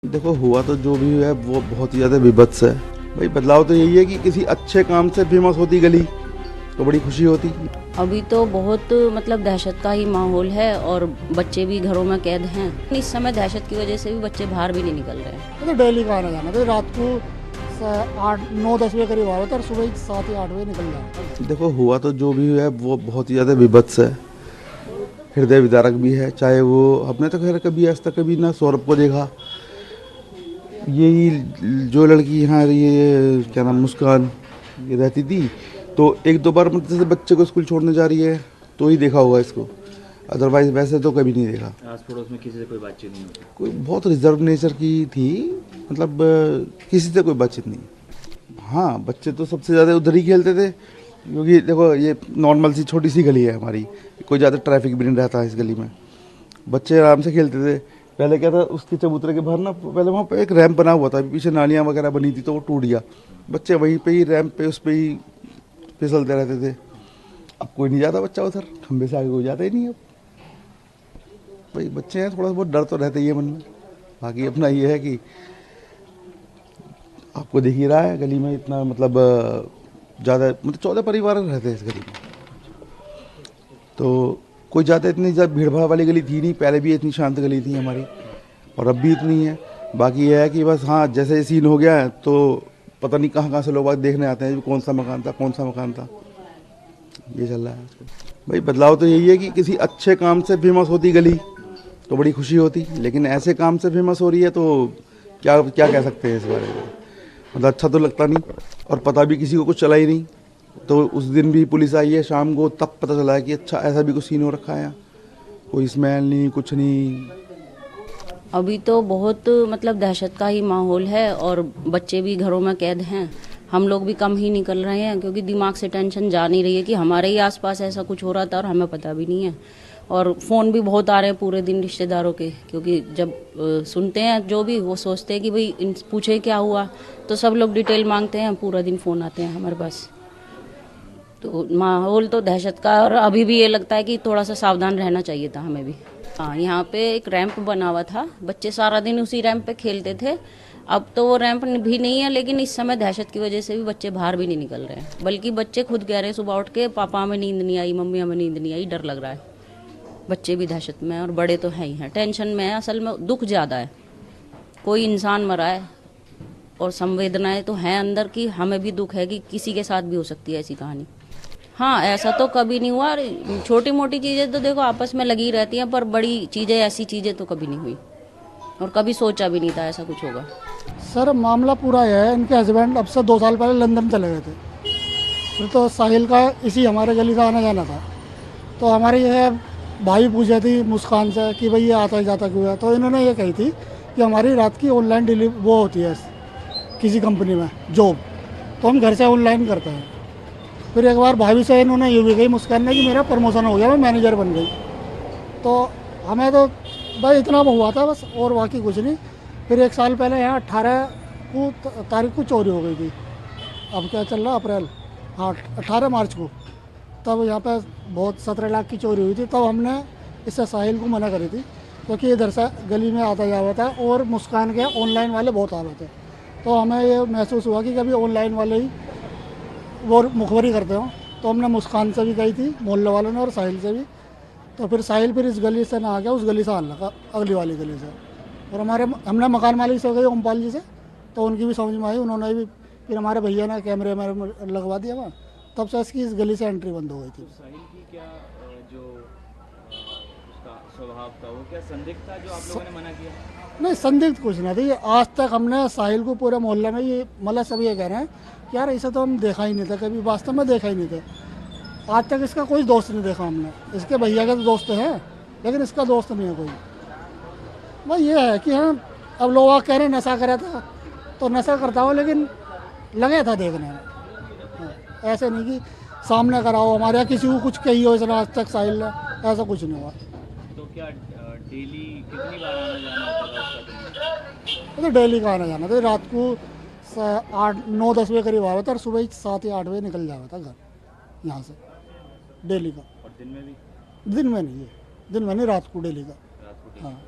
देखो, हुआ तो जो भी है वो बहुत ही ज़्यादा विभत्स है। भाई, बदलाव तो यही है कि किसी अच्छे काम से फेमस होती गली तो बड़ी खुशी होती। अभी तो बहुत मतलब दहशत का ही माहौल है और बच्चे भी घरों में कैद हैं। इस समय दहशत की वजह से भी बच्चे बाहर भी नहीं निकल रहे हैं। तो डेली का आना जाना, तो रात को 8 9 10 बजे करीब आया था और सुबह 7 या 8 बजे निकल जाता। देखो, हुआ तो जो भी है वो बहुत ही ज़्यादा विभत्स है, हृदय विदारक भी है। चाहे वो हमने तो खैर कभी आज तक कभी ना सौरभ को देखा, यही जो लड़की यहाँ ये क्या नाम मुस्कान ये रहती थी, तो एक दो बार मतलब जैसे बच्चे को स्कूल छोड़ने जा रही है तो ही देखा होगा इसको, अदरवाइज वैसे तो कभी नहीं देखा। आस पड़ोस में किसी से कोई बातचीत नहीं होती? कोई बहुत रिजर्व नेचर की थी, मतलब किसी से कोई बातचीत नहीं। हाँ, बच्चे तो सबसे ज़्यादा उधर ही खेलते थे, क्योंकि देखो ये नॉर्मल सी छोटी सी गली है हमारी, कोई ज़्यादा ट्रैफिक भी नहीं रहता इस गली में, बच्चे आराम से खेलते थे। पहले क्या था, उसके चबूतरे के बाहर ना पहले वहाँ पे एक रैंप बना हुआ था, पीछे नालियाँ वगैरह बनी थी तो वो टूट गया, बच्चे वहीं पे ही रैंप पे उस पे ही फिसलते रहते थे। अब कोई नहीं जाता बच्चा उधर, खंबे से आगे कोई जाता ही नहीं अब। भाई बच्चे हैं, थोड़ा बहुत डर तो रहता ही है मन में। बाकी अपना ये है कि आपको दिख ही रहा है गली में इतना मतलब ज़्यादा मतलब 14 परिवार रहते हैं इस गली में, तो कोई ज़्यादा इतनी ज़्यादा भीड़ भाड़ वाली गली थी नहीं, पहले भी इतनी शांत गली थी हमारी और अब भी इतनी है। बाकी ये है कि बस हाँ, जैसे ये सीन हो गया है तो पता नहीं कहाँ कहाँ से लोग देखने आते हैं कौन सा मकान था कौन सा मकान था, ये चल रहा है आजकल। भाई, बदलाव तो यही है कि किसी अच्छे काम से फेमस होती गली तो बड़ी खुशी होती, लेकिन ऐसे काम से फेमस हो रही है तो क्या क्या कह सकते हैं इस बारे में। मतलब अच्छा तो लगता नहीं, और पता भी किसी को कुछ चला ही नहीं। तो उस दिन भी पुलिस आई है शाम को, तब पता चला है कि अच्छा ऐसा भी कुछ सीन हो रखा है यहाँ, कोई स्मेल नहीं कुछ नहीं। अभी तो बहुत मतलब दहशत का ही माहौल है और बच्चे भी घरों में कैद हैं। हम लोग भी कम ही निकल रहे हैं क्योंकि दिमाग से टेंशन जा नहीं रही है कि हमारे ही आसपास ऐसा कुछ हो रहा था और हमें पता भी नहीं है। और फ़ोन भी बहुत आ रहे हैं पूरे दिन रिश्तेदारों के, क्योंकि जब सुनते हैं जो भी वो सोचते हैं कि भाई पूछे क्या हुआ, तो सब लोग डिटेल मांगते हैं, पूरा दिन फ़ोन आते हैं हमारे पास। तो माहौल तो दहशत का है और अभी भी ये लगता है कि थोड़ा सा सावधान रहना चाहिए था हमें भी। हाँ, यहाँ पे एक रैंप बना हुआ था, बच्चे सारा दिन उसी रैंप पे खेलते थे। अब तो वो रैंप भी नहीं है, लेकिन इस समय दहशत की वजह से भी बच्चे बाहर भी नहीं निकल रहे हैं। बल्कि बच्चे खुद कह रहे हैं सुबह उठ के, पापा हमें नींद नहीं आई, मम्मी हमें नींद नहीं आई, डर लग रहा है। बच्चे भी दहशत में हैं और बड़े तो हैं ही हैं, टेंशन में है। असल में दुख ज़्यादा है, कोई इंसान मरा है और संवेदनाएं तो हैं अंदर की, हमें भी दुख है कि किसी के साथ भी हो सकती है ऐसी कहानी। हाँ, ऐसा तो कभी नहीं हुआ। छोटी मोटी चीज़ें तो देखो आपस में लगी रहती हैं, पर बड़ी चीज़ें ऐसी चीज़ें तो कभी नहीं हुई और कभी सोचा भी नहीं था ऐसा कुछ होगा। सर मामला पूरा यह है, इनके हस्बैंड अब से 2 साल पहले लंदन चले गए थे। फिर तो साहिल का इसी हमारे गली का आना जाना था, तो हमारे ये भाई पूछे थी मुस्कान से कि भाई ये आता जाता क्यों है, तो इन्होंने ये कही थी कि हमारी रात की ऑनलाइन डिलीवरी वो होती है किसी कंपनी में जॉब, तो हम घर से ऑनलाइन करते हैं। फिर एक बार भाभी से इन्होंने ये भी कही मुस्कान ने कि मेरा प्रमोशन हो गया, मैं मैनेजर बन गई। तो हमें तो भाई इतना हुआ था बस, और बाकी कुछ नहीं। फिर 1 साल पहले यहाँ 18 तारीख को चोरी हो गई थी। अब क्या चल रहा अप्रैल, हाँ 18 मार्च को, तब यहाँ पे बहुत 17 लाख की चोरी हुई थी। तब हमने इससे साहिल को मना करी थी, क्योंकि इधर से गली में आता जाता था और मुस्कान के ऑनलाइन वाले बहुत आ रहे थे। तो हमें ये महसूस हुआ कि कभी ऑनलाइन वाले ही वो मुखबरी करते हो, तो हमने मुस्कान से भी कही थी मोहल्ले वालों ने और साहिल से भी। तो फिर साहिल फिर इस गली से ना आ गया, उस गली से आने लगा, अगली वाली गली से। और हमने मकान मालिक से गई ओमपाल जी से, तो उनकी भी समझ में आई, उन्होंने भी फिर हमारे भैया ने कैमरे में लगवा दिया वहाँ, तब से इसकी इस गली से एंट्री बंद हो गई थी। साहिल की क्या जो उसका स्वभाव था वो क्या संदिग्ध था जो आप लोगों ने मना किया? नहीं, संदिग्ध कुछ नहीं थी। आज तक हमने साहिल को पूरे मोहल्ले में ये मतलब सब ये कह रहे हैं कि यार ऐसा तो हम देखा ही नहीं था, कभी वास्तव में देखा ही नहीं था। आज तक इसका कोई दोस्त नहीं देखा हमने। इसके भैया के तो दोस्त हैं, लेकिन इसका दोस्त नहीं है कोई। भाई ये है कि हाँ, अब लोग कह रहे हैं नशा करा था, तो नशा करता हो, लेकिन लगे था देखने में। हाँ, ऐसे नहीं कि सामने कराओ हमारे यहाँ किसी को कुछ कही हो इसने आज तक साहिल ने, ऐसा कुछ नहीं हुआ। तो क्या डेली कितनी बार आना जाना होता था उसका? तो डेली का आना जाना था, रात को 8 9 10 बजे करीब आया था और सुबह 7 या 8 बजे निकल जाता था घर यहाँ से, डेली का। और दिन में भी? दिन में नहीं है, दिन में नहीं, रात को डेली का। रात को? हाँ।